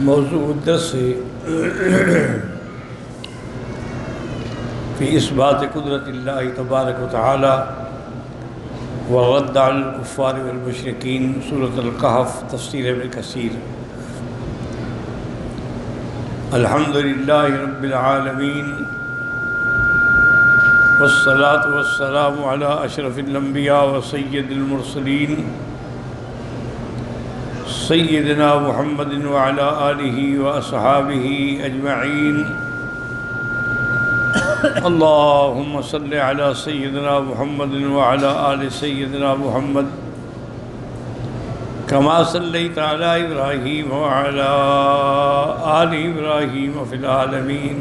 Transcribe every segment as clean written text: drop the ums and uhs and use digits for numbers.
موضوع الدرس في إثبات قدرة الله تبارك وتعالى والرد على الكفار والمشركين، سورة الكهف، تفسير ابن كثير. الحمد لله رب العالمين، والصلاة والسلام على أشرف الأنبياء وسيد المرسلين سيدنا محمد وعلى آله وأصحابه أجمعين. اللهم صل على سيدنا محمد وعلى آل سيدنا محمد كما صليت على إبراهيم وعلى آل إبراهيم في العالمين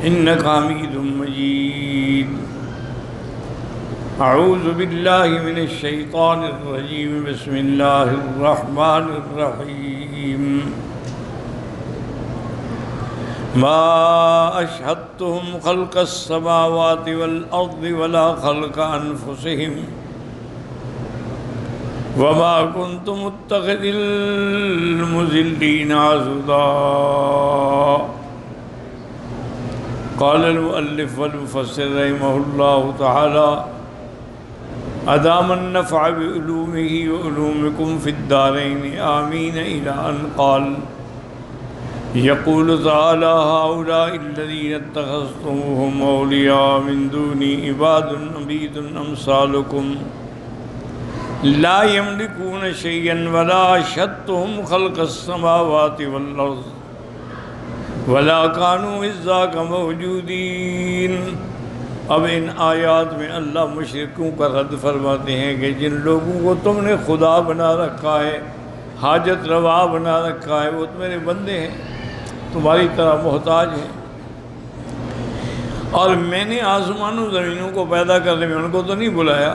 إنك حميد مجيد. أعوذ بالله من الشيطان الرجيم. بسم الله الرحمن الرحيم. ما أشهدتهم خلق السماوات والأرض ولا خلق أنفسهم وما كنت متخذ المضلين عضدا. قال المؤلف والمفسر رحمه الله تعالى: أدام النفع بعلومه وعلومكم في الدارين آمين، إلى أن قال: يقول تعالى: هؤلاء الذين اتخذتموهم أولياء من دوني عباد عبيد أمثالكم لا يملكون شيئا ولا أشهدتهم خلق السماوات والأرض ولا كانوا إذ ذاك موجودین. اب ان آیات میں اللہ مشرکوں کا رد فرماتے ہیں کہ جن لوگوں کو تم نے خدا بنا رکھا ہے، حاجت روا بنا رکھا ہے، وہ تمہارے بندے ہیں، تمہاری طرح محتاج ہیں. اور میں نے آسمانوں زمینوں کو پیدا کرنے میں ان کو تو نہیں بلایا،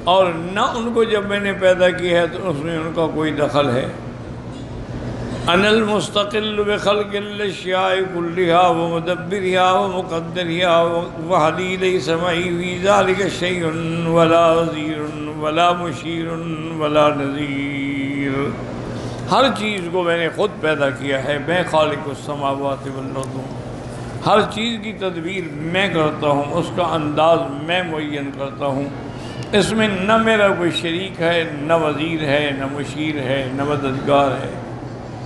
اور نہ ان کو جب میں نے پیدا کیا ہے تو اس میں ان کا کوئی دخل ہے. انا المستقل بخلق الاشیاء كلها ومدبرها ومقدرها وحدی لیس معی فی ذلک شیء ولا وزیر ولا مشیر ولا نذیر. ہر چیز کو میں نے خود پیدا کیا ہے، میں خالق السماوات والارض ہوں. ہر چیز کی تدبیر میں کرتا ہوں، اس کا انداز میں معین کرتا ہوں. اس میں نہ میرا کوئی شریک ہے، نہ وزیر ہے، نہ مشیر ہے، نہ مددگار ہے.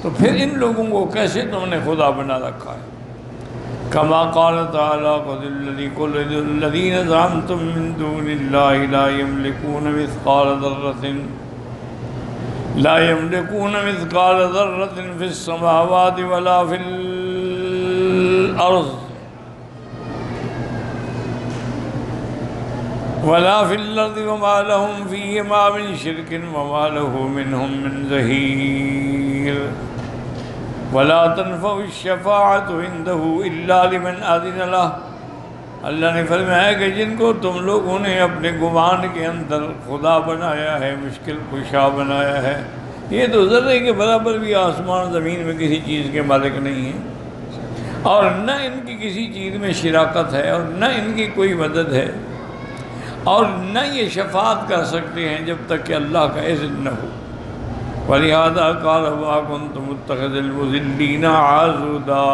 تو پھر ان لوگوں کو کیسے تم نے خدا بنا رکھا ہے؟ کما قال تعالی: قل الذین زعمتم من دون اللہ لا یملکون مثقال ذرة فی السماوات ولا فی الارض وما لهم فیہما من شرک وما له منهم من ظہیر. ولا تنفع الشفاعة عنده الا لمن اذن له. اللہ نے فرمایا کہ جن کو تم لوگوں نے اپنے گمان کے اندر خدا بنایا ہے، مشکل کشا بنایا ہے، یہ تو ذرے کے برابر بھی آسمان زمین میں کسی چیز کے مالک نہیں ہیں، اور نہ ان کی کسی چیز میں شراکت ہے، اور نہ ان کی کوئی مدد ہے، اور نہ یہ شفاعت کر سکتے ہیں جب تک کہ اللہ کا اذن نہ ہو. وَلِهَذَا قَالَ وَمَا كُنْتُ مُتَّخِذَ الْمُضِلِّينَ عَضُدًا.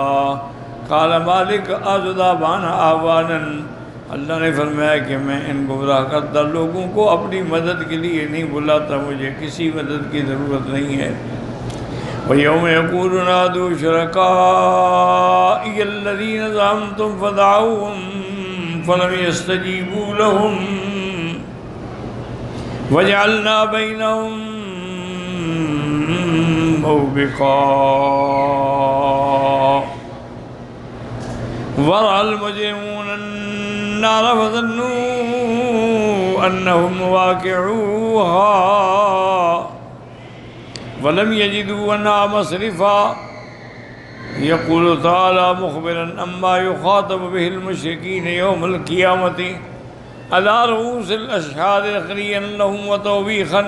قال مالک عضدا بان آوانا. اللہ نے فرمایا کہ میں ان گمراہ کردہ لوگوں کو اپنی مدد کے لیے نہیں بلاتا، مجھے کسی مدد کی ضرورت نہیں ہے. وَيَوْمَ يَقُولُ نَادُوا شُرَكَائِيَ الَّذِينَ زَعَمْتُمْ فَدَعَوْهُمْ فَلَمْ يَسْتَجِيبُوا لَهُمْ وَجَعَلْنَا بَيْنَهُمْ موبقا. ورأى المجرمون النار فظنوا أنهم واقعوها ولم يجدوا عنها مصرفا. يقول تعالى مخبرا عما يخاطب به المشركين يوم القيامة على رؤوس الأشهاد خريا لهم وتوبيخا.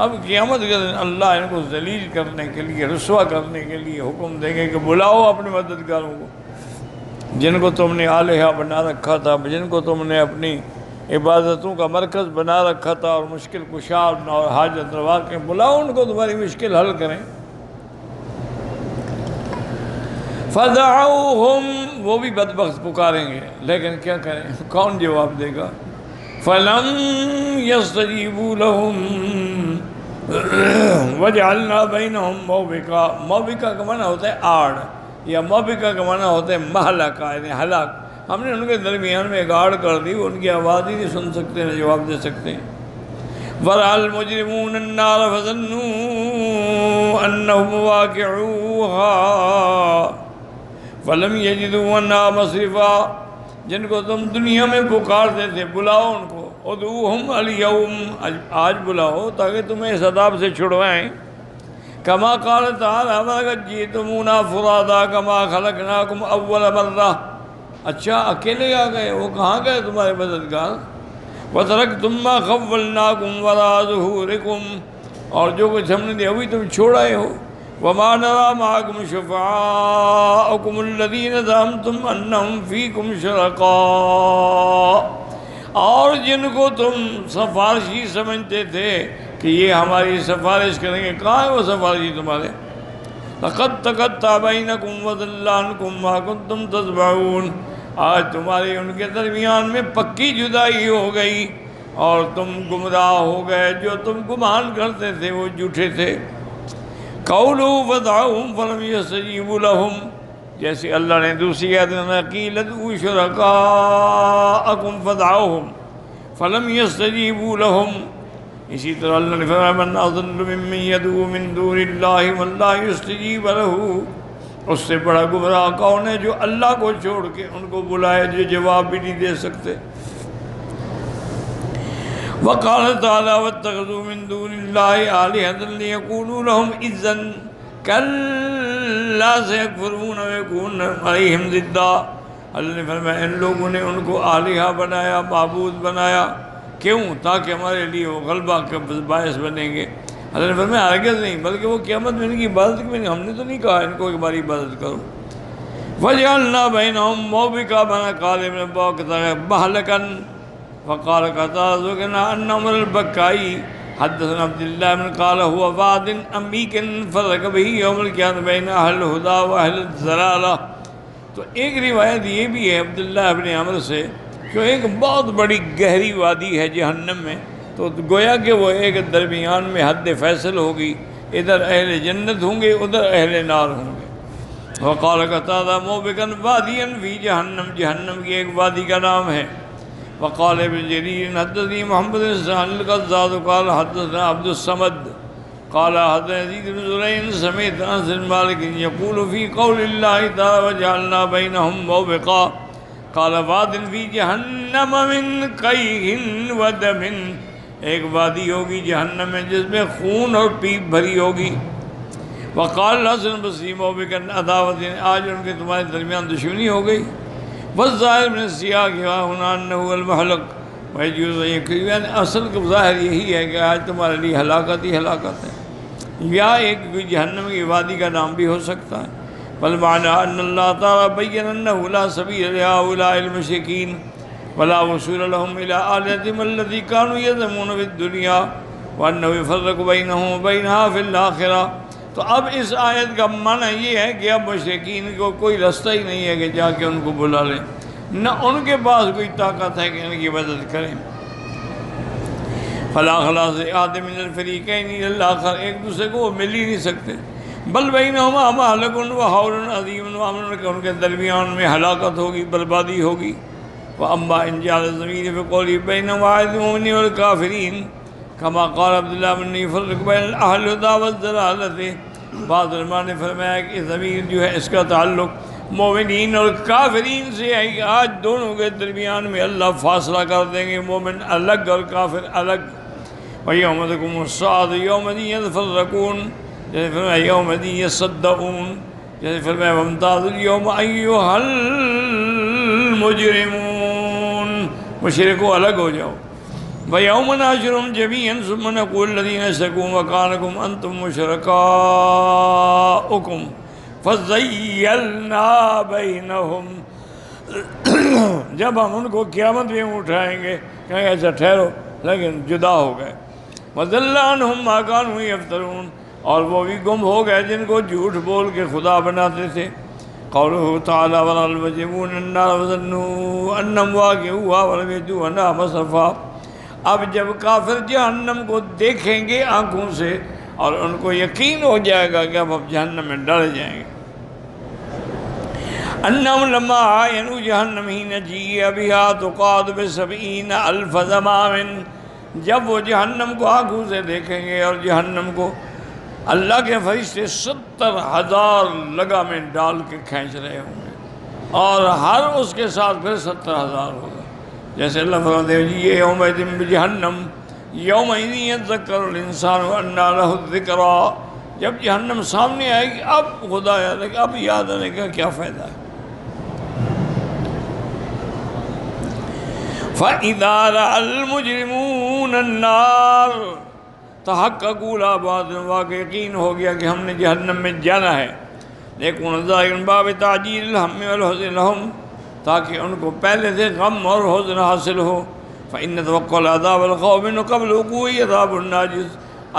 اب قیامت کے دن اللہ ان کو ذلیل کرنے کے لیے، رسوا کرنے کے لیے حکم دیں گے کہ بلاؤ اپنے مددگاروں کو، جن کو تم نے آلہہ بنا رکھا تھا، جن کو تم نے اپنی عبادتوں کا مرکز بنا رکھا تھا اور مشکل کشا اور حاجت روا کے بلاؤ ان کو تمہاری مشکل حل کریں. فدعوہم، وہ بھی بدبخت پکاریں گے، لیکن کیا کریں، کون جواب دے گا؟ فلم یستجیبوا لہم وجعلنا بینہم موبقا۔ موبقا کا معنی ہوتا ہے آڑ، یا موبقا کا معنی ہوتا ہے مہلکہ، یعنی ہلاک۔ ہم نے ان کے درمیان میں ایک آڑ کر دی، ان کی آواز ہی نہیں سن سکتے، نہ جواب دے سکتے۔ وَرَأَى الْمُجْرِمُونَ النَّارَ فَظَنُّوا أَنَّهُمْ وَاقِعُوهَا فَلَمْ يَجِدُوا عَنْهَا مَصْرِفًا۔ جن کو تم دنیا میں پکارتے تھے، بلاؤ ان کو، ادعوہم اليوم، آج بلاؤ تاکہ تمہیں اس عذاب سے چھڑوائیں۔ کما قال تعالی وَلَقَدْ جِئْتُمُونَا فُرَادَىٰ كَمَا خَلَقْنَاكُمْ أَوَّلَ مَرَّةٍ۔ اچھا اکیلے آ گئے، وہ کہاں گئے تمہارے مددگار؟ وَتَرَكْتُم مَّا خَوَّلْنَاكُمْ وَرَاءَ ظُهُورِكُمْ، اور جو کچھ ہم نے دیا وہی تم چھوڑ آئے ہو۔ وَمَا نَرَىٰ مَعَكُمْ شُفَعَاءَكُمُ الَّذِينَ زَعَمْتُمْ أَنَّهُمْ فِيكُمْ شُرَكَاءُ، اور جن کو تم سفارشی سمجھتے تھے کہ یہ ہماری سفارش کریں گے، کہاں ہے وہ سفارشی تمہارے؟ لَقَدْ تَقَطَّعَ بَيْنَكُمْ وَضَلَّ عَنْكُمْ مَا كُنتُمْ تَتَّبِعُونَ، آج تمہاری ان کے درمیان میں پکی جدائی ہو گئی اور تم گمراہ ہو گئے، جو تم گمان کرتے تھے وہ جھوٹے تھے۔ قَوْلُوا فَدَعَوْهُمْ فَلَمْ يَسْتَجِيبُوا لَهُمْ، جیسے اللہ نے دوسری آیت میں قِیلَ ادْعُوا شُرَکَاءَکُمْ فَدَعَوْهُمْ فَلَمْ يَسْتَجِیبُوا لَهُمْ، اسی طرح اللہ نے فرمایا مَنْ أَضَلُّ مِمَّن يَدْعُو مِن دُونِ اللَّهِ مَن لَّا يُسْتَجِیبُ لَهُ، اس سے بڑا گمراہ کون ہے جو اللہ کو چھوڑ کے ان کو بلائے، جو جواب بھی نہیں دے سکتے۔ وقال تعالیٰ واتخذوا من دون اللہ آلہۃ لیکونوا لہم عزا کلا سیکفرون ویکونون علیہم ضدا۔ اللہ نے فرمایا ان لوگوں نے ان کو آلہہ بنایا، معبود بنایا، کیوں؟ تاکہ ہمارے لیے وہ غلبہ کا باعث بنیں گے۔ اللہ نے فرمایا ہرگز نہیں، بلکہ وہ قیامت میں ان کی عبادت میں ہم نے تو نہیں کہا ان کو ہماری عبادت کرو۔ وَجَعَلْنَا بَيْنَهُمْ مَوْبِقًا، بنا قال ابن عباس کہتا ہے مہلکن، فقال قتادہ ذکرنا ان عمر البکائی حدثنا عبد اللہ بن قال هو واد امیک فرق به یوم القیامۃ بین اہل الہدی و اہل الضلالہ۔ تو ایک روایت یہ بھی ہے عبداللہ بن عمر سے کہ ایک بہت بڑی گہری وادی ہے جہنم میں، تو گویا کہ وہ ایک درمیان میں حد فیصل ہوگی، ادھر اہل جنت ہوں گے، ادھر اہل نار ہوں گے۔ وقال قتادہ موبقاً وادیا فی جہنم، جہنم کی ایک وادی کا نام ہے۔ وقال ابن جریر حدثني محمد بن سعد القزاز قال حدثنا عبد الصمد قال حدثنا يزيد بن زريع سمعت انس بن مالك يقول في قول الله تعالى وجعلنا بينهم موبقا قال واد في جہنم من قیح ودم، ایک وادی ہوگی جہنم میں جس میں خون اور پیپ بھری ہوگی۔ وقال الحسن البصری موبقا عداوت، آج ان کے تمہارے درمیان دشمنی ہو گئی۔ والظاہر من السیاق ہنا انه المہلک ویجوز، یعنی اصل کا ظاہر یہی ہے کہ آج تمہارے لیے ہلاکت ہی ہلاکت ہے، یا ایک جہنم کی وادی کا نام بھی ہو سکتا ہے۔ والمعنی ان اللہ تعالی بین انه لا سبیل لهؤلاء المشرکین ولا وصول لهم الى آلہتهم التي كانوا يزعمون في الدنيا وانه يفرق بینهم وبینها في الآخرہ۔ تو اب اس آیت کا معنی یہ ہے کہ اب مشرکین کو کوئی رستہ ہی نہیں ہے کہ جا کے ان کو بلا لیں، نہ ان کے پاس کوئی طاقت ہے کہ ان کی مدد کریں۔ فلا خلاص آدم من الفریقین الی الآخر، ایک دوسرے کو وہ مل ہی نہیں سکتے۔ بل بینہما مہلک و حول عظیم، ان کے درمیان میں ہلاکت ہوگی، بربادی ہوگی۔ واما ان جعل الضمیر فی قولی بین واحد المؤمنین والکافرین کما قال عبداللہ بن یفرق بین اہل الہدی والضلالۃ، بعض علماء نے فرمایا کہ ضمیر جو ہے اس کا تعلق مومنین اور کافرین سے ہے کہ آج دونوں کے درمیان میں اللہ فاصلہ کر دیں گے، مومن الگ اور کافر الگ۔ وَيَوْمَ تَقُومُ السَّاعَةُ يَوْمَئِذٍ يَتَفَرَّقُونَ، جیسے فرمایا یومئذ یصدعون، جیسے فرمایا وَامْتَازُوا الْيَوْمَ أَيُّهَا الْمُجْرِمُونَ، مشرکو الگ ہو جاؤ۔ وَيَوْمَ نَحْشُرُهُمْ جَمِيعًا ثُمَّ نَقُولُ لِلَّذِينَ أَشْرَكُوا مَكَانَكُمْ أَنْتُمْ وَشُرَكَاؤُكُمْ فَزَيَّلْنَا بَيْنَهُمْ، جب ہم ان کو قیامت میں اٹھائیں گے کہیں گے اچھا ٹھہرو، لیکن جدا ہو گئے۔ وَضَلَّ عَنْهُمْ مَا كَانُوا يَفْتَرُونَ، اور وہ بھی گم ہو گئے جن کو جھوٹ بول کے خدا بناتے تھے۔ قوله تعالیٰ وَلَلْوَجِبُونَ النَّارَ وَظَنُّوا أَنَّهُمْ وَاقِعُوهَا وَلَمْ يَجِدُوا عَنْهَا مَصْرَفًا۔ اب جب کافر جہنم کو دیکھیں گے آنکھوں سے اور ان کو یقین ہو جائے گا کہ اب جہنم میں ڈالے جائیں گے، انہم لما عینوا جہنم حین جیء بہا تقاد بسبعین الف زمام، جب وہ جہنم کو آنکھوں سے دیکھیں گے اور جہنم کو اللہ کے فرشتے 70,000 لگامیں ڈال کے کھینچ رہے ہوں گے، اور ہر اس کے ساتھ پھر 70,000 ہوگا۔ جیسے اللہ فرماتے ہیں یہ یومئذ بجہنم یومئذ یذکر الانسان وانى له الذکریٰ، جب جہنم سامنے آئے گی اب خدا یاد ہے کہ اب یاد آنے کا کیا فائدہ ہے۔ فَإِذَا رَأَى الْمُجْرِمُونَ النَّارَ، تحققوا لا بعد واقع یقین ہو گیا کہ ہم نے جہنم میں جانا ہے، لیکن ظاہر باب تعجیل الہم والحزن لہم، تاکہ ان کو پہلے سے غم اور حزن حاصل ہو۔ فإن توقع العذاب الخوف من قبل وقوع عذاب الناجز،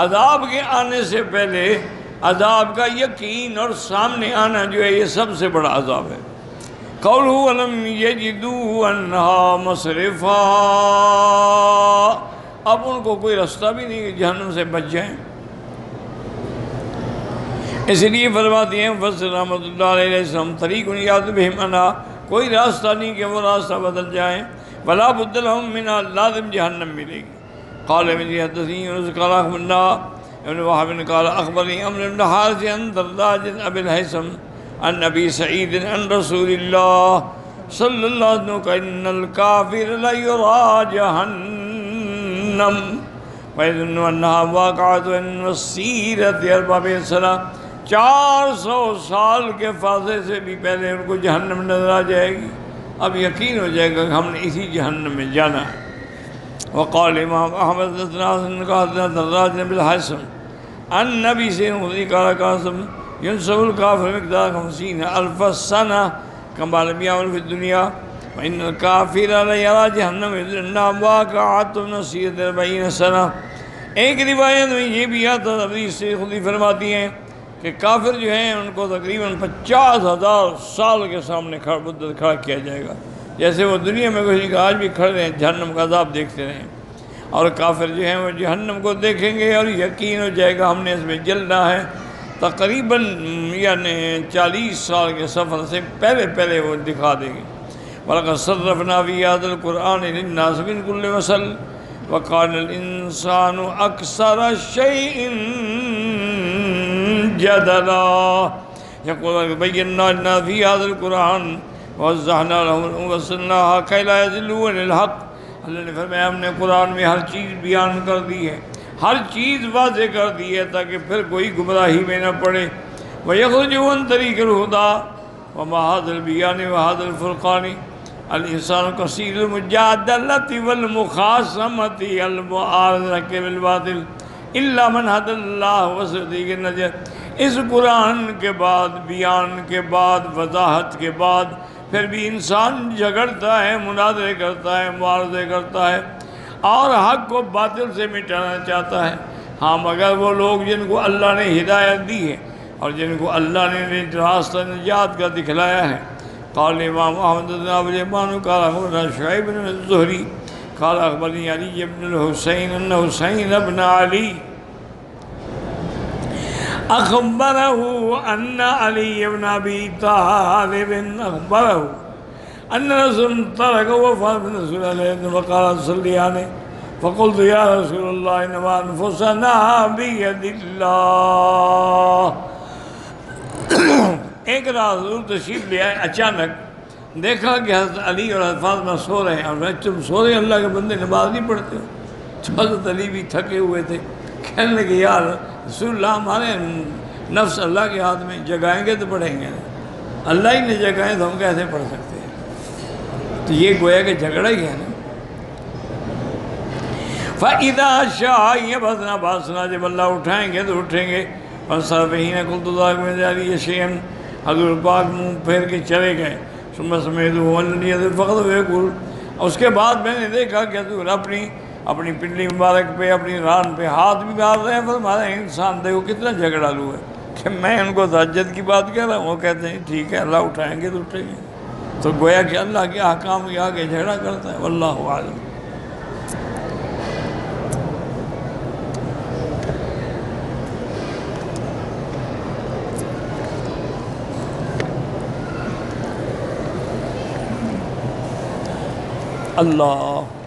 عذاب کے آنے سے پہلے عذاب کا یقین اور سامنے آنا جو ہے یہ سب سے بڑا عذاب ہے۔ قوله ولم يجدوا عنها مصرفا، اب ان کو کوئی رستہ بھی نہیں کہ جہنم سے بچ جائیں، اس لیے فرماتے ہیں فضل رحمۃ اللہ علیہ السلام طریق یاد بہم انا، کوئی راستہ نہیں کہ وہ راستہ بدل جائیں، ولا بد لهم من، لازم جہنم ملے گی۔ قال من حدثني يونس قال اخبرنا ابن وهب قال اخبرني عمرو بن حارث عن دراج ابي الهيثم عن ابي سعيد عن رسول الله صلى الله عليه وسلم ان الكافر لا يرى جهنم ويظن انها واقعة مسيرة 400 سنة، 400 سال کے فاصلے سے بھی پہلے ان کو جہنم نظر آ جائے گی، اب یقین ہو جائے گا کہ ہم نے اسی جہنم میں جانا ہے۔ وقال امام احمد حدثنا دراج بن الحسن عن نبی سے قال قاسم ينصب الكافر مقدار 50,000 سنة كما لم يعمل في الدنيا وإن الكافر لا يرى جهنم إنها واقعة مسيرة 40 سنة۔ ایک روایت میں یہ بھی آتا ہے، حدیث سے خود ہی فرماتی ہیں کہ کافر جو ہیں ان کو تقریباً 50,000 سال کے سامنے کھڑا کیا جائے گا، جیسے وہ دنیا میں کسی کا آج بھی کھڑے ہیں جہنم کا عذاب دیکھتے رہیں، اور کافر جو ہیں وہ جہنم کو دیکھیں گے اور یقین ہو جائے گا ہم نے اس میں جلنا ہے، تقریباً یعنی 40 سال کے سفر سے پہلے وہ دکھا دیں گے۔ وَلَقَدْ صَرَّفْنَا فِي هَذَا الْقُرْآنِ لِلنَّاسِ مِنْ كُلِّ مَثَلٍ وَكَانَ الْإِنسَانُ أَكْثَرَ شَيْءٍ جَدَلًا يَقُولُ بَيَّنَّا لِلنَّاسِ فِي هَذَا الْقُرْآنِ وَوَضَّحْنَا لَهُمُ وَفَصَّلْنَاهَا كَيْ لَا يَضِلُّوا عَنِ الْحَقِّ، اللہ نے فرمایا ہم نے قرآن میں ہر چیز بیان کر دی ہے، ہر چیز واضح کر دی ہے تاکہ پھر کوئی گمراہی میں نہ پڑے۔ وَيَخْرُجُوا عَنْ طَرِيقِ الْهُدَىٰ وَمَا هَذَا الْبِيَانِ وَهَذَا الْفُرْقَانِ الْإِنسَانُ كَثِيرُ الْمُجَادَلَةِ وَالْمُخَاصَمَةِ الْمُعَارَضَةِ بِالْبَاطِلِ إِلَّا مَنْ هَدَى اللَّهُ وَسَطِيقِ النَّجَاةِ، اس قرآن کے بعد، بیان کے بعد، وضاحت کے بعد پھر بھی انسان جھگڑتا ہے، مناظرے کرتا ہے، معارضے کرتا ہے اور حق کو باطل سے مٹانا چاہتا ہے۔ ہاں مگر وہ لوگ جن کو اللہ نے ہدایت دی ہے اور جن کو اللہ نے راستہ نجات کا دکھلایا ہے۔ قال امام احمد بن ابی اليمان قال اخبرنا شعیب بن الزہری قال اخبرني علی بن الحسین ان حسین بن علی اخبره ان علی بن ابی طالب اخبره ان رسول ترک وفات من رسول اللہ وقال صلی علیہ فقلت یا رسول اللہ انما انفسنا بید اللہ۔ ایک رات حضور تشریف لے آئے، اچانک دیکھا کہ حضرت علی اور حضرت فاطمہ سو رہے ہیں، اور میں تم سو رہے ہیں، اللہ کے بندے نماز نہیں پڑھتے ہو؟ حضرت علی بھی تھکے ہوئے تھے، کہنے لگے یار رسول اللہ ہمارے نفس اللہ کے ہاتھ میں، جگائیں گے تو پڑھیں گے، اللہ ہی نے جگائیں تو ہم کیسے پڑھ سکتے ہیں؟ تو یہ گویا کہ جھگڑا ہی ہے نا۔ فَإِذَا شَاءَ يَبْعَثْنَا بَعْثْنَا، جب اللہ اٹھائیں گے تو اٹھیں گے۔ فَانْصَرَفَ حِينَ قُلْتُ ذَلِكَ مِنْ ذَلِكَ شَيْئًا، حضور پاک منہ پھیر کے چلے گئے۔ ثُمَّ سَمِعْتُهُ وَالَّذِي يَذْهَبُ فَقَدْ وَيَقُولُ، اس کے بعد میں نے دیکھا کہ حضور اپنی پنڈلی مبارک پہ، اپنی ران پہ ہاتھ بھی مار رہے ہیں، فرما رہے ہیں انسان دیکھو کتنا جھگڑالو ہے، کہ میں ان کو تہجد کی بات کہہ رہا ہوں، وہ کہتے ہیں ٹھیک ہے اللہ اٹھائیں گے تو اٹھیں گے. تو گویا کہ اللہ کے احکام کے آگے جھگڑا کرتا ہے. واللہ عالم. اللہ